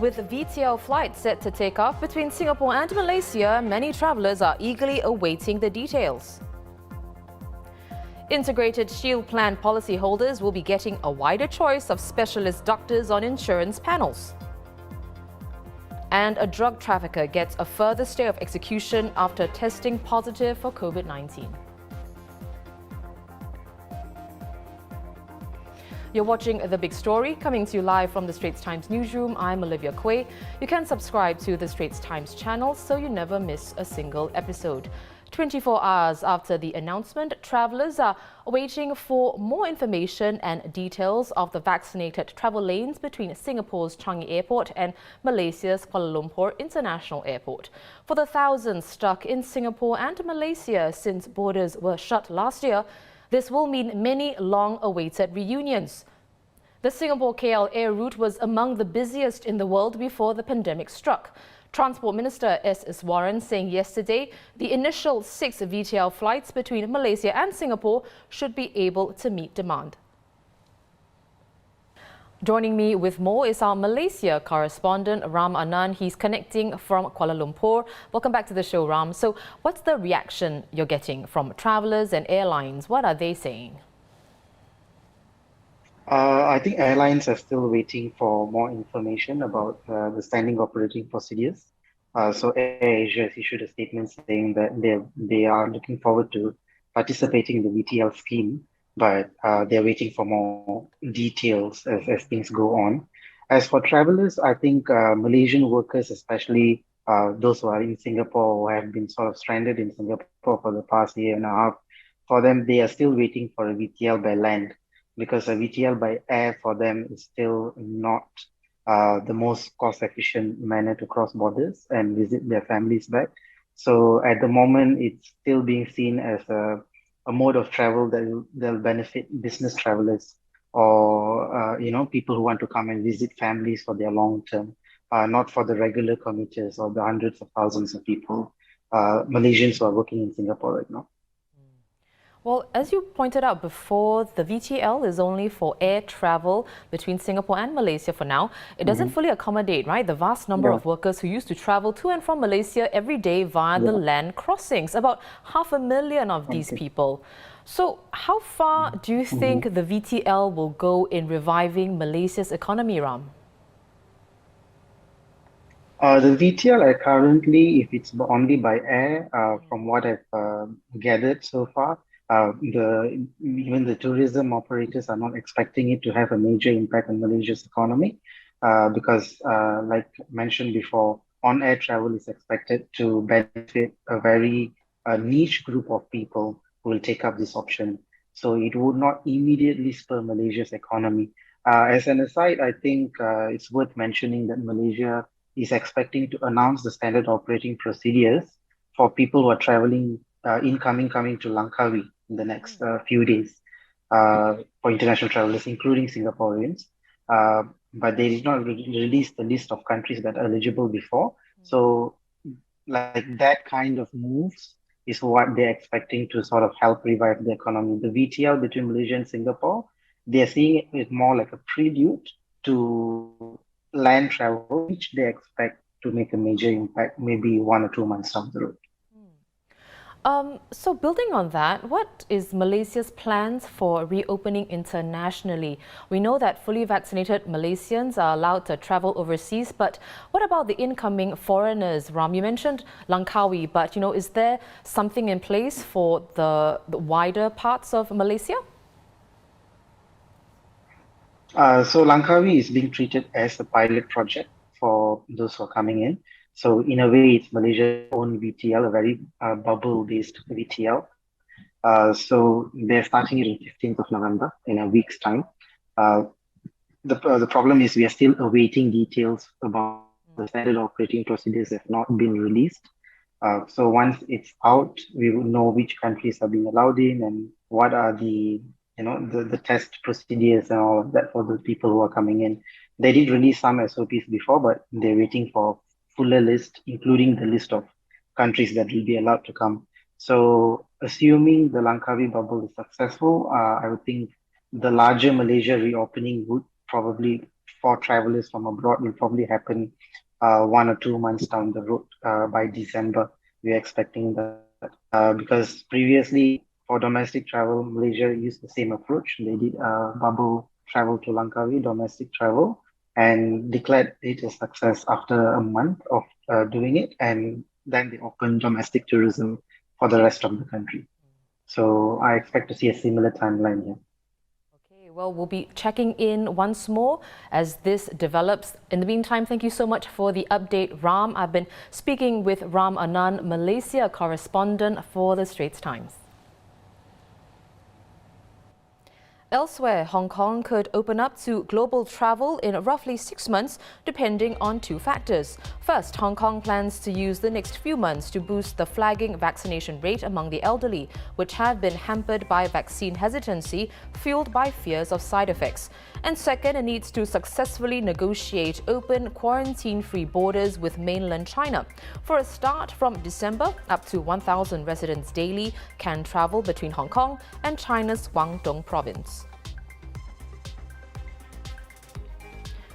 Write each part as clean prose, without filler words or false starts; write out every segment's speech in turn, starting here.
With VTL flights set to take off between Singapore and Malaysia, many travellers are eagerly awaiting the details. Integrated Shield Plan policyholders will be getting a wider choice of specialist doctors on insurance panels. And a drug trafficker gets a further stay of execution after testing positive for COVID-19. You're watching The Big Story, coming to you live from the Straits Times newsroom. I'm Olivia Quay. You can subscribe to the Straits Times channel so you never miss a single episode. 24 hours after the announcement, travellers are waiting for more information and details of the vaccinated travel lanes between Singapore's Changi Airport and Malaysia's Kuala Lumpur International Airport. For the thousands stuck in Singapore and Malaysia since borders were shut last year, this will mean many long-awaited reunions. The Singapore-KL air route was among the busiest in the world before the pandemic struck. Transport Minister S. Iswaran saying yesterday the initial 6 VTL flights between Malaysia and Singapore should be able to meet demand. Joining me with more is our Malaysia correspondent, Ram Anand. He's connecting from Kuala Lumpur. Welcome back to the show, Ram. So what's the reaction you're getting from travellers and airlines? What are they saying? I think airlines are still waiting for more information about the standing operating procedures. So Air Asia has issued a statement saying that they are looking forward to participating in the VTL scheme, but they're waiting for more details as things go on. As for travelers, I think Malaysian workers, especially those who are in Singapore, who have been sort of stranded in Singapore for the past year and a half, for them, they are still waiting for a VTL by land, because a VTL by air for them is still not the most cost-efficient manner to cross borders and visit their families back. So at the moment, it's still being seen as a mode of travel that will benefit business travelers or people who want to come and visit families for their long term, not for the regular commuters or the hundreds of thousands of people, Malaysians who are working in Singapore right now. Well, as you pointed out before, the VTL is only for air travel between Singapore and Malaysia for now. It doesn't fully accommodate, right, the vast number of workers who used to travel to and from Malaysia every day via the land crossings, about 500,000 of these people. So how far do you think the VTL will go in reviving Malaysia's economy, Ram? The VTL currently, if it's only by air, from what I've gathered so far, even the tourism operators are not expecting it to have a major impact on Malaysia's economy, because, like mentioned before, on-air travel is expected to benefit a very niche group of people who will take up this option. So it would not immediately spur Malaysia's economy. As an aside, I think it's worth mentioning that Malaysia is expecting to announce the standard operating procedures for people who are traveling coming to Langkawi in the next few days for international travelers, including Singaporeans. But they did not release the list of countries that are eligible before. So like that kind of moves is what they're expecting to sort of help revive the economy. The VTL between Malaysia and Singapore, they're seeing it more like a prelude to land travel, which they expect to make a major impact maybe 1 or 2 months down the road. So building on that, what is Malaysia's plans for reopening internationally? We know that fully vaccinated Malaysians are allowed to travel overseas, but what about the incoming foreigners, Ram? You mentioned Langkawi, but is there something in place for the wider parts of Malaysia? So Langkawi is being treated as a pilot project for those who are coming in. So in a way, it's Malaysia's own VTL, a very bubble-based VTL. So they're starting it on 15th of November, in a week's time. The problem is we are still awaiting details about the standard operating procedures that have not been released. So once it's out, we will know which countries are being allowed in and what are the test procedures and all of that for the people who are coming in. They did release some SOPs before, but they're waiting for fuller list, including the list of countries that will be allowed to come. So assuming the Langkawi bubble is successful, I would think the larger Malaysia reopening would probably for travelers from abroad will probably happen 1 or 2 months down the road by December. We're expecting that because previously for domestic travel, Malaysia used the same approach. They did bubble travel to Langkawi, domestic travel, and declared it a success after a month of doing it. And then they opened domestic tourism for the rest of the country. So I expect to see a similar timeline here. Okay, well, we'll be checking in once more as this develops. In the meantime, thank you so much for the update, Ram. I've been speaking with Ram Anand, Malaysia correspondent for the Straits Times. Elsewhere, Hong Kong could open up to global travel in roughly 6 months, depending on two factors. First, Hong Kong plans to use the next few months to boost the flagging vaccination rate among the elderly, which have been hampered by vaccine hesitancy, fueled by fears of side effects. And second, it needs to successfully negotiate open, quarantine-free borders with mainland China. For a start, from December, up to 1,000 residents daily can travel between Hong Kong and China's Guangdong province.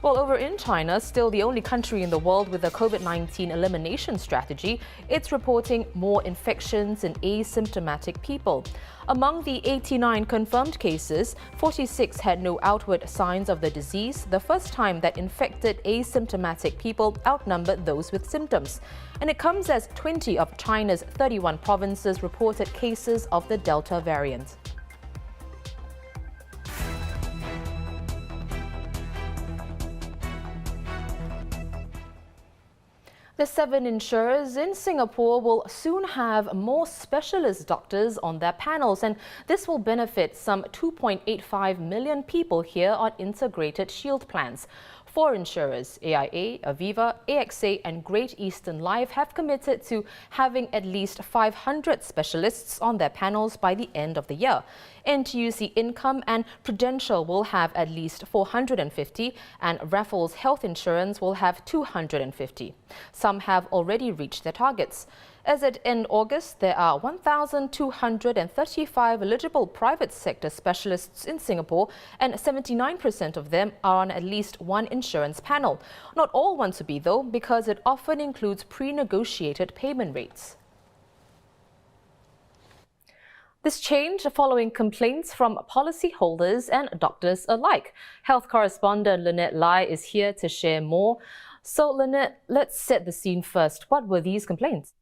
Well, over in China, still the only country in the world with a COVID-19 elimination strategy, it's reporting more infections in asymptomatic people. Among the 89 confirmed cases, 46 had no outward signs of the disease, the first time that infected asymptomatic people outnumbered those with symptoms. And it comes as 20 of China's 31 provinces reported cases of the Delta variant. The 7 insurers in Singapore will soon have more specialist doctors on their panels, and this will benefit some 2.85 million people here on integrated shield plans. 4 insurers, AIA, Aviva, AXA and Great Eastern Life, have committed to having at least 500 specialists on their panels by the end of the year. NTUC Income and Prudential will have at least 450 and Raffles Health Insurance will have 250. Some have already reached their targets. As at end August, there are 1,235 eligible private sector specialists in Singapore, and 79% of them are on at least one insurance panel. Not all want to be, though, because it often includes pre-negotiated payment rates. This change following complaints from policyholders and doctors alike. Health correspondent Linette Lai is here to share more. So, Linette, let's set the scene first. What were these complaints?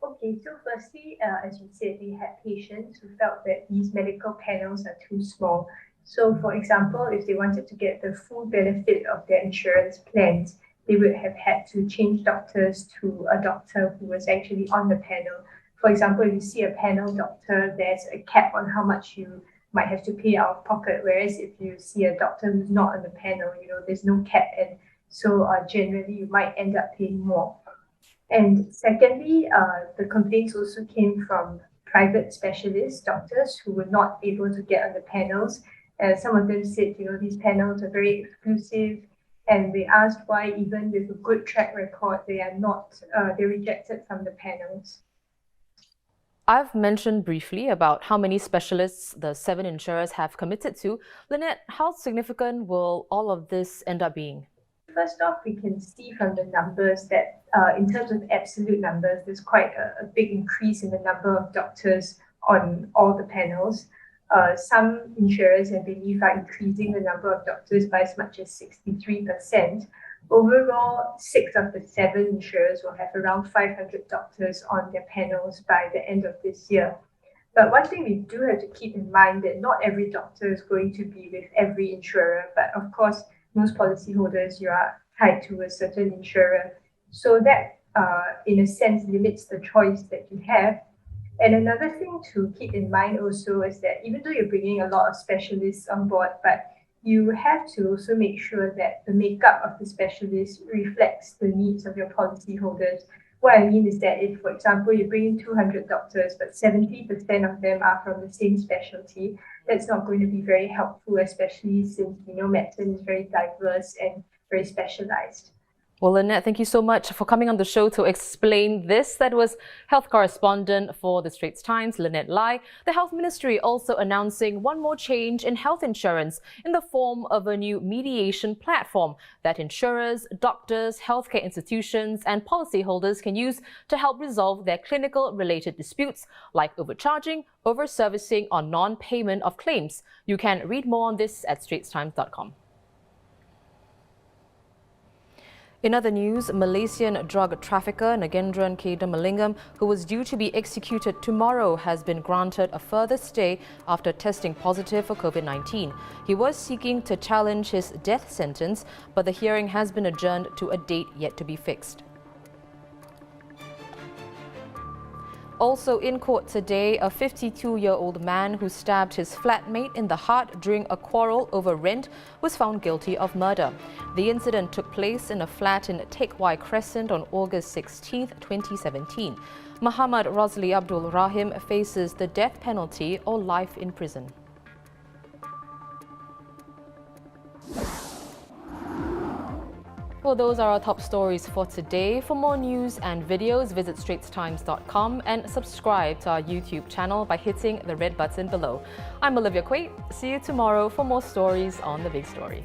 Okay, so firstly, as you said, we had patients who felt that these medical panels are too small. So, for example, if they wanted to get the full benefit of their insurance plans, they would have had to change doctors to a doctor who was actually on the panel. For example, if you see a panel doctor, there's a cap on how much you might have to pay out of pocket, whereas if you see a doctor who's not on the panel, there's no cap, and so generally you might end up paying more. And secondly, the complaints also came from private specialist doctors who were not able to get on the panels. Some of them said, these panels are very exclusive, and they asked why even with a good track record, they're rejected from the panels. I've mentioned briefly about how many specialists the 7 insurers have committed to. Linette, how significant will all of this end up being? First off, we can see from the numbers that in terms of absolute numbers, there's quite a big increase in the number of doctors on all the panels. Some insurers, I believe, are increasing the number of doctors by as much as 63%. Overall, 6 of the 7 insurers will have around 500 doctors on their panels by the end of this year. But one thing we do have to keep in mind that not every doctor is going to be with every insurer, but of course, most policyholders, you are tied to a certain insurer. So that, in a sense, limits the choice that you have. And another thing to keep in mind also is that even though you're bringing a lot of specialists on board, but you have to also make sure that the makeup of the specialists reflects the needs of your policyholders. What I mean is that if, for example, you bring in 200 doctors, but 70% of them are from the same specialty, that's not going to be very helpful, especially since medicine is very diverse and very specialized. Well, Linette, thank you so much for coming on the show to explain this. That was health correspondent for the Straits Times, Linette Lai. The Health Ministry also announcing one more change in health insurance in the form of a new mediation platform that insurers, doctors, healthcare institutions and policyholders can use to help resolve their clinical-related disputes like overcharging, over-servicing or non-payment of claims. You can read more on this at straitstimes.com. In other news, Malaysian drug trafficker Nagendran K. Malingam, who was due to be executed tomorrow, has been granted a further stay after testing positive for COVID-19. He was seeking to challenge his death sentence, but the hearing has been adjourned to a date yet to be fixed. Also in court today, a 52-year-old man who stabbed his flatmate in the heart during a quarrel over rent was found guilty of murder. The incident took place in a flat in Teck Whye Crescent on August 16, 2017. Muhammad Razli Abdul Rahim faces the death penalty or life in prison. Well, those are our top stories for today. For more news and videos, visit straitstimes.com and subscribe to our YouTube channel by hitting the red button below. I'm Olivia Quay. See you tomorrow for more stories on The Big Story.